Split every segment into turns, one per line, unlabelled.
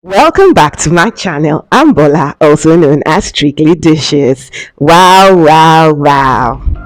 Welcome back to my channel. I'm Bola, also known as Strictly Dishes. Wow, wow, wow.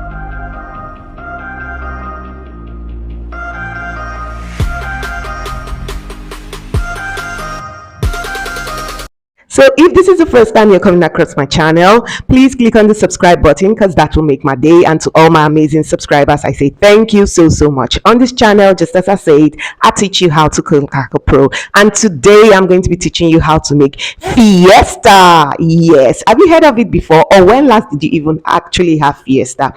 So if this is the first time you're coming across my channel, please click on the subscribe button because that will make my day. And to all my amazing subscribers, I say thank you so much. On this channel, just as I said, I teach you how to cook like a pro. And today I'm going to be teaching you how to make Fiesta. Yes. Have you heard of it before? Or when last did you even actually have Fiesta?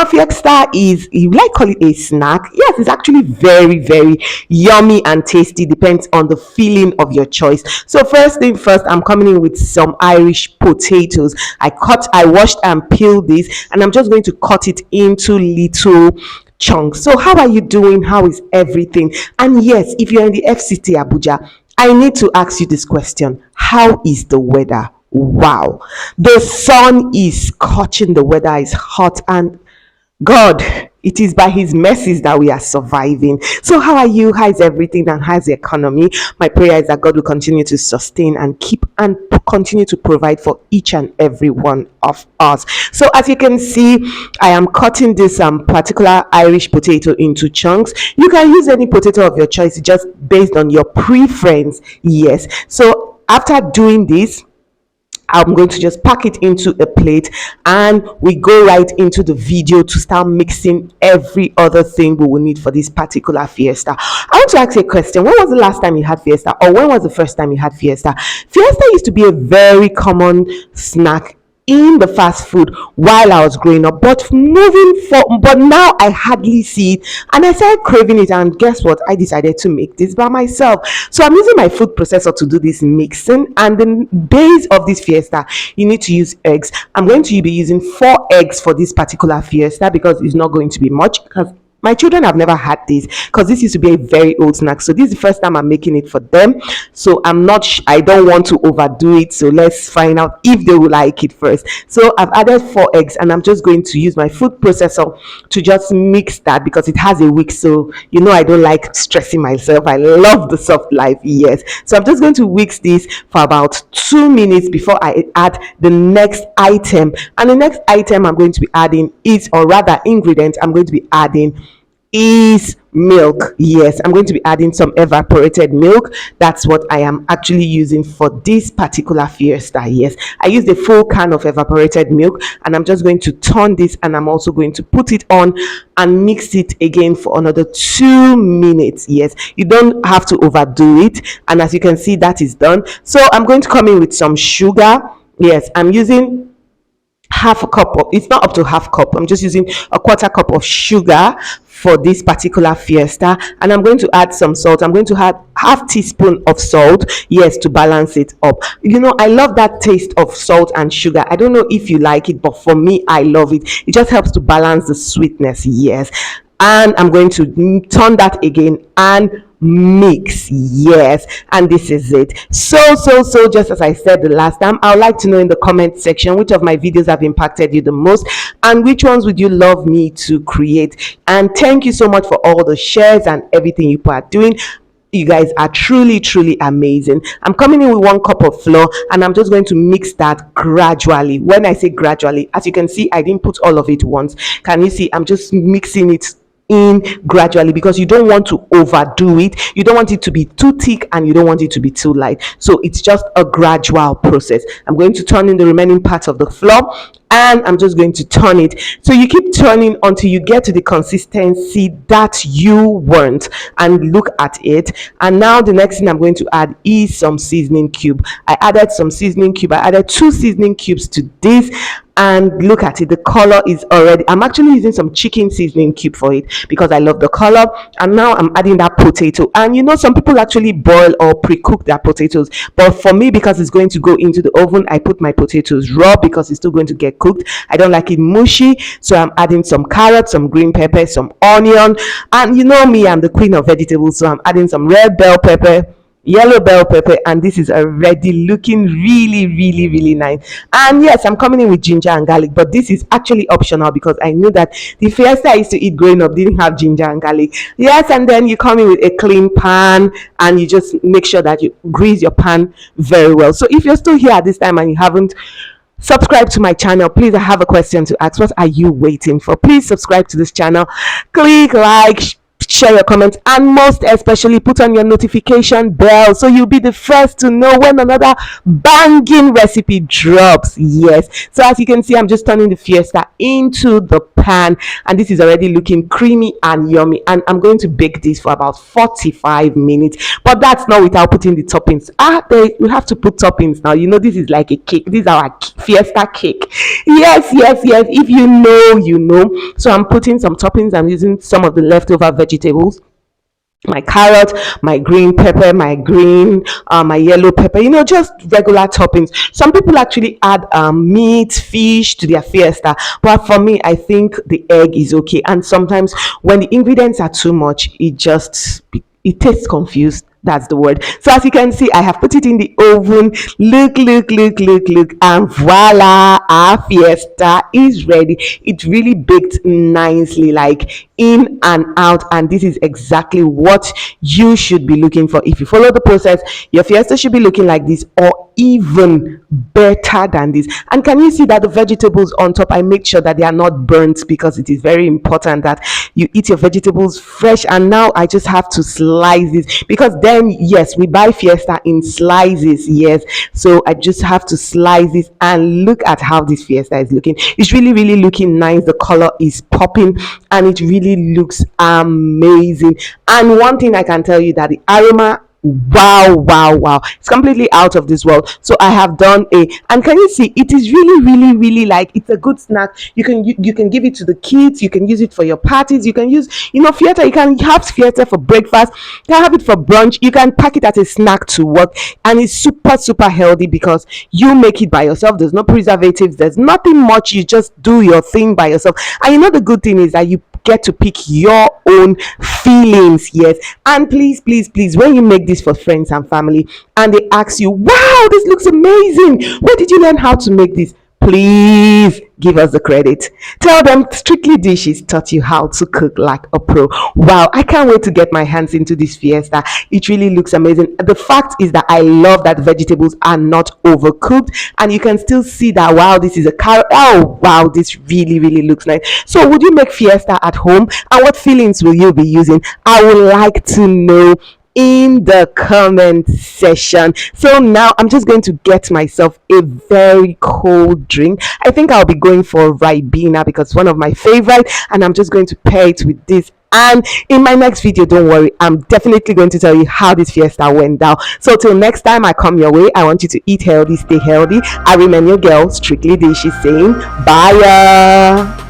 Fiesta is, you like call it a snack. Yes, it's actually very yummy and tasty. Depends on the feeling of your choice. So first thing first, I'm coming in with some Irish potatoes. I washed and peeled this, and I'm just going to cut it into little chunks. So how are you doing? How is everything? And yes, if you're in the FCT Abuja, I need to ask you this question: how is the weather? Wow, the sun is scorching, the weather is hot, and God, it is by His mercies that we are surviving. So, how are you? How is everything? And how's the economy? My prayer is that God will continue to sustain and keep and continue to provide for each and every one of us. So, as you can see, I am cutting this particular Irish potato into chunks. You can use any potato of your choice, just based on your preference. Yes. So, after doing this, I'm going to just pack it into a plate and we go right into the video to start mixing every other thing we will need for this particular fiesta. I want to ask you a question. When was the last time you had fiesta, or when was the first time you had fiesta? Fiesta used to be a very common snack in the fast food while I was growing up, but now I hardly see it, and I started craving it. And guess what? I decided to make this by myself. So I'm using my food processor to do this mixing, and the base of this fiesta, you need to use eggs. I'm going to be using 4 eggs for this particular fiesta because it's not going to be much, because my children have never had this, because this used to be a very old snack. So this is the first time I'm making it for them. So I don't want to overdo it. So let's find out if they will like it first. So I've added 4 eggs, and I'm just going to use my food processor to just mix that because it has a wick. So I don't like stressing myself. I love the soft life. Yes. So I'm just going to whisk this for about 2 minutes before I add the next item. And the next item I'm going to be adding is, or rather ingredient I'm going to be adding, is milk. Yes, I'm going to be adding some evaporated milk. That's what I am actually using for this particular fiesta. Yes, I used a full can of evaporated milk, and I'm just going to turn this, and I'm also going to put it on and mix it again for another 2 minutes. Yes, you don't have to overdo it, and as you can see, that is done. So I'm going to come in with some sugar. Yes, I'm using half a cup of, it's not up to half cup, I'm just using a quarter cup of sugar for this particular fiesta, and I'm going to add some salt. I'm going to add half teaspoon of salt, yes, to balance it up. I love that taste of salt and sugar. I don't know if you like it, but for me, I love it. It just helps to balance the sweetness. Yes, and I'm going to turn that again and mix. Yes, and this is it. So just as I said the last time, I would like to know in the comment section which of my videos have impacted you the most, and which ones would you love me to create. And thank you so much for all the shares and everything you are doing. You guys are truly amazing. I'm coming in with 1 cup of flour, and I'm just going to mix that gradually. When I say gradually, as you can see, I didn't put all of it once. Can you see? I'm just mixing it in gradually because you don't want to overdo it. You don't want it to be too thick, and you don't want it to be too light. So it's just a gradual process. I'm going to turn in the remaining part of the flour, and I'm just going to turn it. So you keep turning until you get to the consistency that you want, and look at it. And now the next thing I'm going to add is some seasoning cube. I added some seasoning cube. I added 2 seasoning cubes to this, and look at it, the color is already, I'm actually using some chicken seasoning cube for it because I love the color. And now I'm adding that potato, and some people actually boil or pre-cook their potatoes, but for me, because it's going to go into the oven, I put my potatoes raw because it's still going to get cooked. I don't like it mushy, so I'm adding some carrots, some green pepper, some onion, and me, I'm the queen of vegetables, so I'm adding some red bell pepper, yellow bell pepper, and this is already looking really nice. And yes, I'm coming in with ginger and garlic, but this is actually optional because I knew that the fiesta I used to eat growing up didn't have ginger and garlic. Yes, and then you come in with a clean pan and you just make sure that you grease your pan very well. So if you're still here at this time and you haven't subscribe to my channel, please, I have a question to ask. What are you waiting for? Please subscribe to this channel, click like, share your comments, and most especially put on your notification bell so you'll be the first to know when another banging recipe drops. Yes, so as you can see, I'm just turning the fiesta into the pan, and this is already looking creamy and yummy, and I'm going to bake this for about 45 minutes. But that's not without putting the toppings. We have to put toppings now. You know, this is like a cake. This is our fiesta cake. Yes, if you know, you know. So I'm putting some toppings. I'm using some of the leftover vegetables, my carrot, my green pepper, my yellow pepper, you know, just regular toppings. Some people actually add meat, fish to their fiesta, but for me, I think the egg is okay. And sometimes when the ingredients are too much, it tastes confused. That's the word. So as you can see, I have put it in the oven. Look, and voila, our fiesta is ready. It really baked nicely, like in and out, and this is exactly what you should be looking for. If you follow the process, your fiesta should be looking like this or even better than this. And can you see that the vegetables on top, I make sure that they are not burnt, because it is very important that you eat your vegetables fresh. And now I just have to slice this, because then yes, we buy fiesta in slices. Yes, so I just have to slice this, and look at how this fiesta is looking. It's really looking nice. The color is popping and it really looks amazing. And one thing I can tell you, that the aroma, wow, it's completely out of this world. So I have done and can you see, it is really like, it's a good snack. You can give it to the kids, you can use it for your parties, you can use, you know, fiesta. You can have fiesta for breakfast, you can have it for brunch, you can pack it as a snack to work, and it's super healthy because you make it by yourself. There's no preservatives, there's nothing much. You just do your thing by yourself. And you know, the good thing is that you get to pick your own feelings. Yes, and please, when you make this for friends and family and they ask you, wow, this looks amazing, where did you learn how to make this? Please give us the credit. Tell them Strictly Dishes taught you how to cook like a pro. Wow, I can't wait to get my hands into this fiesta. It really looks amazing. The fact is that I love that vegetables are not overcooked, and you can still see that, wow, this is a carrot. Oh wow, this really looks nice. So would you make fiesta at home, and what fillings will you be using? I would like to know in the comment section. So now I'm just going to get myself a very cold drink. I think I'll be going for Ribena because it's one of my favorite, and I'm just going to pair it with this. And in my next video, don't worry, I'm definitely going to tell you how this fiesta went down. So till next time I come your way, I want you to eat healthy, stay healthy. I remain your girl, Strictly Dishes, saying bye.